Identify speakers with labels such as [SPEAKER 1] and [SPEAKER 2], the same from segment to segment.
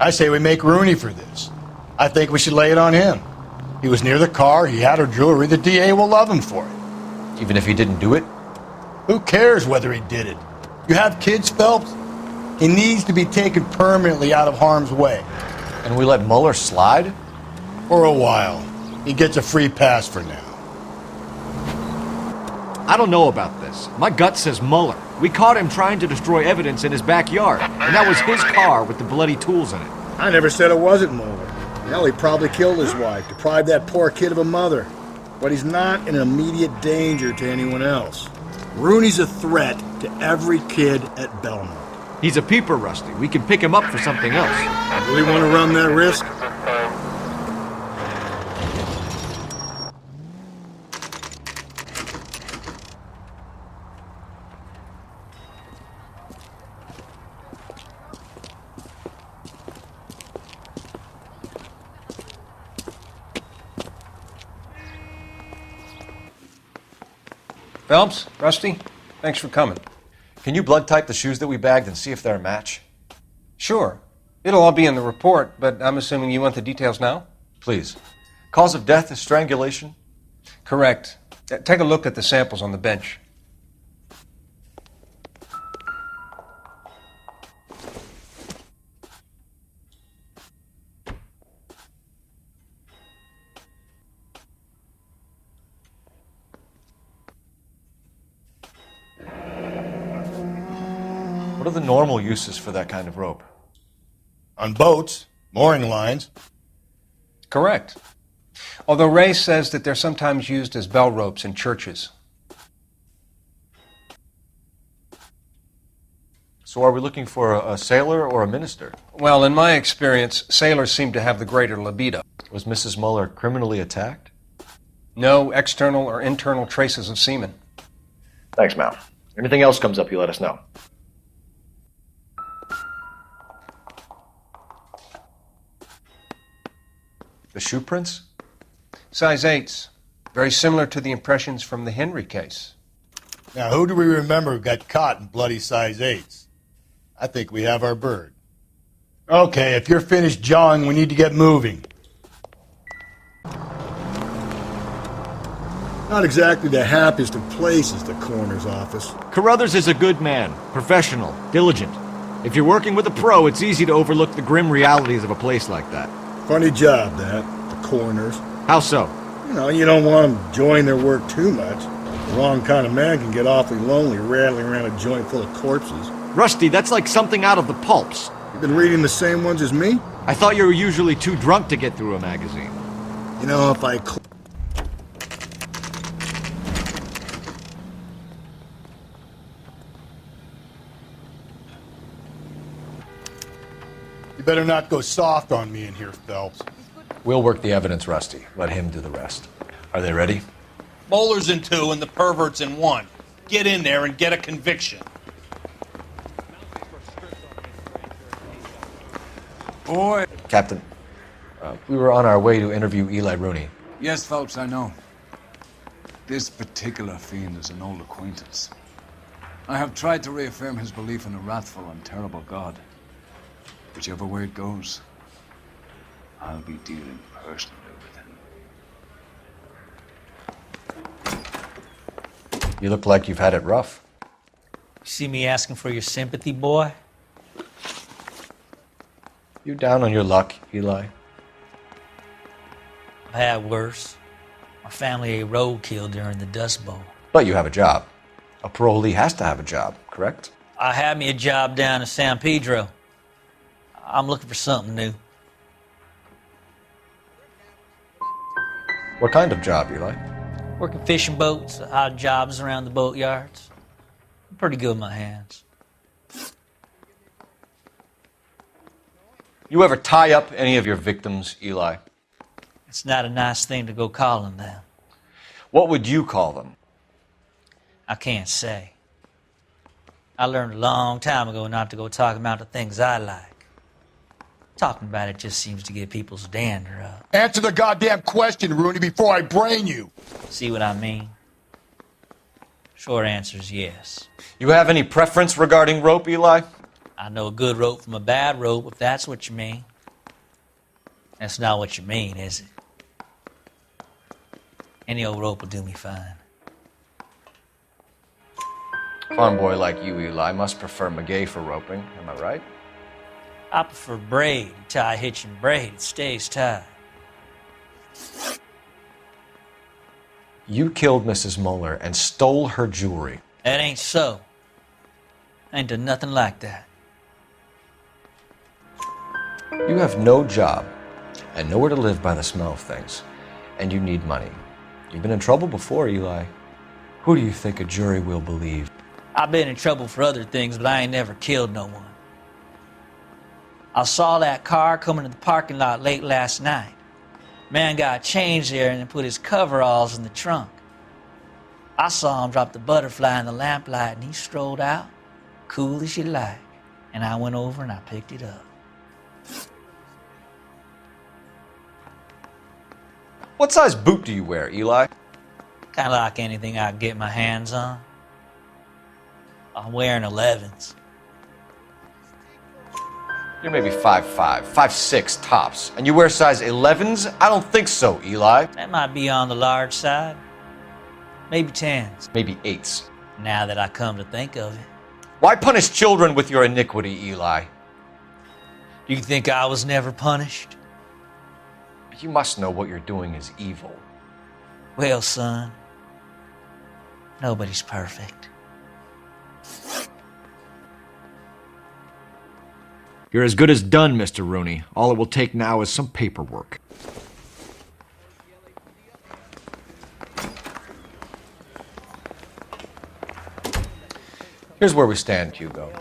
[SPEAKER 1] I say we make Rooney for this. I think we should lay it on him. He was near the car, he had her jewelry, the DA will love him for it.
[SPEAKER 2] Even if he didn't do it?
[SPEAKER 1] Who cares whether he did it? You have kids, Phelps? He needs to be taken permanently out of harm's way.
[SPEAKER 2] And we let Mueller slide?
[SPEAKER 1] For a while. He gets a free pass for now.
[SPEAKER 3] I don't know about this. My gut says Mueller. We caught him trying to destroy evidence in his backyard, and that was his car with the bloody tools in it.
[SPEAKER 1] I never said it wasn't Mueller. Hell, he probably killed his wife, deprived that poor kid of a mother. But he's not an immediate danger to anyone else. Rooney's a threat to every kid at Belmont.
[SPEAKER 3] He's a peeper, Rusty. We can pick him up for something else.
[SPEAKER 1] Really want to run that risk?
[SPEAKER 4] Phelps, Rusty, thanks for coming.
[SPEAKER 2] Can you blood type the shoes that we bagged and see if they're a match?
[SPEAKER 4] Sure. It'll all be in the report, but I'm assuming you want the details now?
[SPEAKER 2] Please. Cause of death is strangulation?
[SPEAKER 4] Correct. Take a look at the samples on the bench.
[SPEAKER 2] What are the normal uses for that kind of rope?
[SPEAKER 1] On boats, mooring lines.
[SPEAKER 4] Correct. Although Ray says that they're sometimes used as bell ropes in churches.
[SPEAKER 2] So are we looking for a sailor or a minister?
[SPEAKER 4] Well, in my experience, sailors seem to have the greater libido.
[SPEAKER 2] Was Mrs. Mueller criminally attacked?
[SPEAKER 4] No external or internal traces of semen.
[SPEAKER 2] Thanks, Mal. Anything else comes up, you let us know. The shoe prints?
[SPEAKER 4] Size 8s. Very similar to the impressions from the Henry case.
[SPEAKER 1] Now, who do we remember got caught in bloody size 8s? I think we have our bird. Okay, if you're finished jawing, we need to get moving. Not exactly the happiest of places, the coroner's office.
[SPEAKER 3] Carruthers is a good man, professional, diligent. If you're working with a pro, it's easy to overlook the grim realities of a place like that.
[SPEAKER 1] Funny job, that, the coroner's.
[SPEAKER 3] How so?
[SPEAKER 1] You know, you don't want them enjoying their work too much. The wrong kind of man can get awfully lonely rattling around a joint full of corpses.
[SPEAKER 3] Rusty, that's like something out of the pulps.
[SPEAKER 1] You been reading the same ones as me?
[SPEAKER 3] I thought you were usually too drunk to get through a magazine.
[SPEAKER 1] You know, if I... You better not go soft on me in here, Phelps.
[SPEAKER 2] We'll work the evidence, Rusty. Let him do the rest. Are they ready?
[SPEAKER 5] Bowler's in 2 and the pervert's in 1. Get in there and get a conviction.
[SPEAKER 6] Boy.
[SPEAKER 2] Captain, we were on our way to interview Eli Rooney.
[SPEAKER 6] Yes, Phelps, I know. This particular fiend is an old acquaintance. I have tried to reaffirm his belief in a wrathful and terrible God. Whichever way it goes, I'll be dealing personally with him.
[SPEAKER 2] You look like you've had it rough.
[SPEAKER 7] See me asking for your sympathy, boy?
[SPEAKER 2] You down on your luck, Eli?
[SPEAKER 7] I've had worse. My family ate roadkill during the Dust Bowl.
[SPEAKER 2] But you have a job. A parolee has to have a job, correct?
[SPEAKER 7] I had me a job down in San Pedro. I'm looking for something new.
[SPEAKER 2] What kind of job, Eli?
[SPEAKER 7] Working fishing boats, odd jobs around the boatyards. I'm pretty good with my hands.
[SPEAKER 2] You ever tie up any of your victims, Eli?
[SPEAKER 7] It's not a nice thing to go calling them.
[SPEAKER 2] What would you call them?
[SPEAKER 7] I can't say. I learned a long time ago not to go talking about the things I like. Talking about it just seems to get people's dander up.
[SPEAKER 1] Answer the goddamn question, Rooney, before I brain you.
[SPEAKER 7] See what I mean? Short answer is yes.
[SPEAKER 2] You have any preference regarding rope, Eli?
[SPEAKER 7] I know a good rope from a bad rope, if that's what you mean. That's not what you mean, is it? Any old rope will do me fine.
[SPEAKER 2] Farm boy like you, Eli, must prefer Magay for roping. Am I right?
[SPEAKER 7] I prefer braid. You tie a hitch and braid, it stays tied.
[SPEAKER 2] You killed Mrs. Muller and stole her jewelry.
[SPEAKER 7] That ain't so. I ain't done nothing like that.
[SPEAKER 2] You have no job and nowhere to live by the smell of things, and you need money. You've been in trouble before, Eli. Who do you think a jury will believe?
[SPEAKER 7] I've been in trouble for other things, but I ain't never killed no one. I saw that car coming to the parking lot late last night. Man got changed there and then put his coveralls in the trunk. I saw him drop the butterfly in the lamplight and he strolled out, cool as you like. And I went over and I picked it up.
[SPEAKER 2] What size boot do you wear, Eli?
[SPEAKER 7] Kind of like anything I can get my hands on. I'm wearing 11s.
[SPEAKER 2] You're maybe 5'5", 5'6" tops, and you wear size 11s? I don't think so, Eli.
[SPEAKER 7] That might be on the large side. Maybe 10s.
[SPEAKER 2] Maybe 8s.
[SPEAKER 7] Now that I come to think of it.
[SPEAKER 2] Why punish children with your iniquity, Eli?
[SPEAKER 7] Do you think I was never punished?
[SPEAKER 2] You must know what you're doing is evil.
[SPEAKER 7] Well, son, nobody's perfect.
[SPEAKER 3] You're as good as done, Mr. Rooney. All it will take now is some paperwork.
[SPEAKER 2] Here's where we stand, Hugo.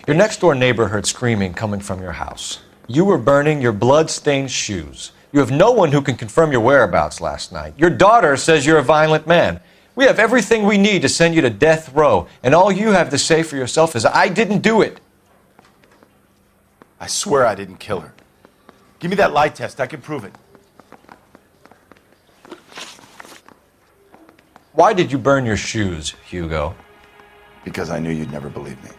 [SPEAKER 2] Your next-door neighbor heard screaming coming from your house. You were burning your blood-stained shoes. You have no one who can confirm your whereabouts last night. Your daughter says you're a violent man. We have everything we need to send you to death row, and all you have to say for yourself is, I didn't do it.
[SPEAKER 8] I swear I didn't kill her. Give me that lie test. I can prove it.
[SPEAKER 2] Why did you burn your shoes, Hugo?
[SPEAKER 8] Because I knew you'd never believe me.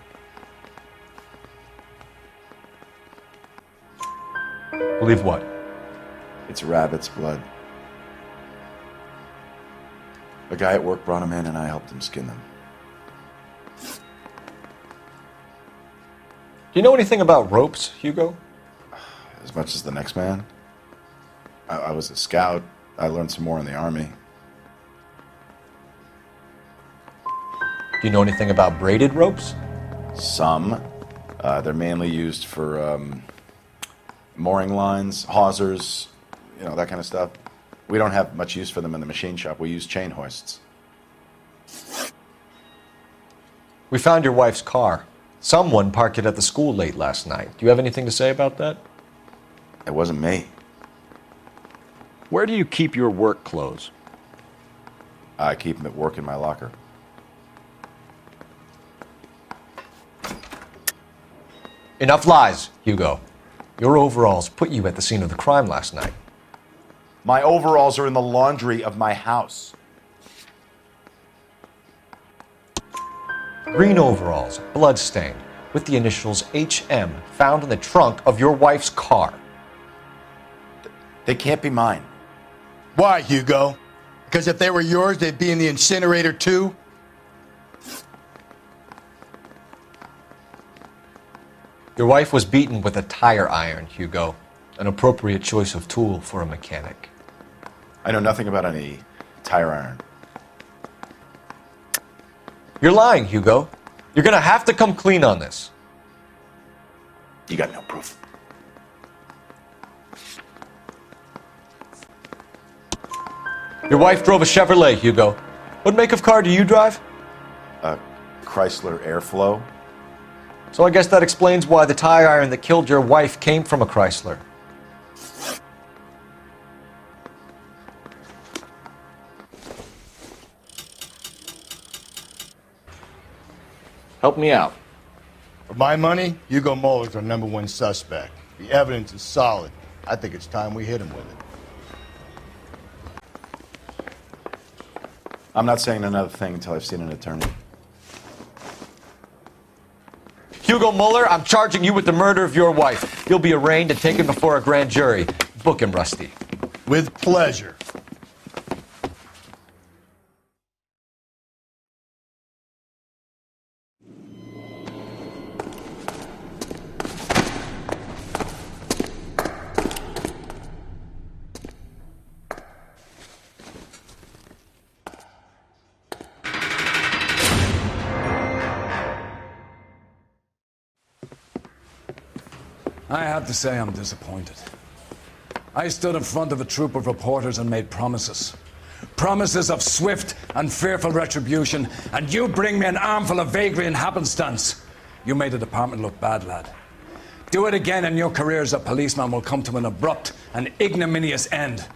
[SPEAKER 2] Believe what?
[SPEAKER 8] It's rabbit's blood. A guy at work brought him in and I helped him skin them.
[SPEAKER 2] Do you know anything about ropes, Hugo?
[SPEAKER 8] As much as the next man. I was a scout. I learned some more in the army.
[SPEAKER 2] Do you know anything about braided ropes?
[SPEAKER 8] Some. They're mainly used for mooring lines, hawsers, you know, that kind of stuff. We don't have much use for them in the machine shop. We use chain hoists.
[SPEAKER 2] We found your wife's car. Someone parked it at the school late last night. Do you have anything to say about that?
[SPEAKER 8] It wasn't me.
[SPEAKER 3] Where do you keep your work clothes?
[SPEAKER 8] I keep them at work in my locker.
[SPEAKER 2] Enough lies, Hugo. Your overalls put you at the scene of the crime last night.
[SPEAKER 8] My overalls are in the laundry of my house.
[SPEAKER 2] Green overalls, bloodstained, with the initials HM found in the trunk of your wife's car.
[SPEAKER 8] They can't be mine.
[SPEAKER 1] Why, Hugo? Because if they were yours, they'd be in the incinerator too?
[SPEAKER 2] Your wife was beaten with a tire iron, Hugo. An appropriate choice of tool for a mechanic.
[SPEAKER 8] I know nothing about any tire iron.
[SPEAKER 2] You're lying, Hugo. You're gonna have to come clean on this.
[SPEAKER 8] You got no proof.
[SPEAKER 2] Your wife drove a Chevrolet, Hugo. What make of car do you drive?
[SPEAKER 8] A Chrysler Airflow.
[SPEAKER 2] So I guess that explains why the tire iron that killed your wife came from a Chrysler. Help me out.
[SPEAKER 1] For my money, Hugo Muller's our #1 suspect. The evidence is solid. I think it's time we hit him with it.
[SPEAKER 8] I'm not saying another thing until I've seen an attorney.
[SPEAKER 2] Hugo Muller, I'm charging you with the murder of your wife. You'll be arraigned and taken before a grand jury. Book him, Rusty.
[SPEAKER 1] With pleasure.
[SPEAKER 6] I have to say I'm disappointed. I stood in front of a troop of reporters and made promises. Promises of swift and fearful retribution, and you bring me an armful of vagary and happenstance. You made the department look bad, lad. Do it again and your career as a policeman will come to an abrupt and ignominious end.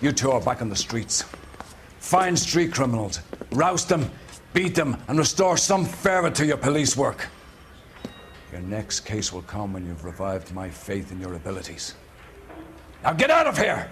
[SPEAKER 6] You two are back on the streets. Find street criminals, roust them, beat them, and restore some fervor to your police work. Your next case will come when you've revived my faith in your abilities. Now get out of here!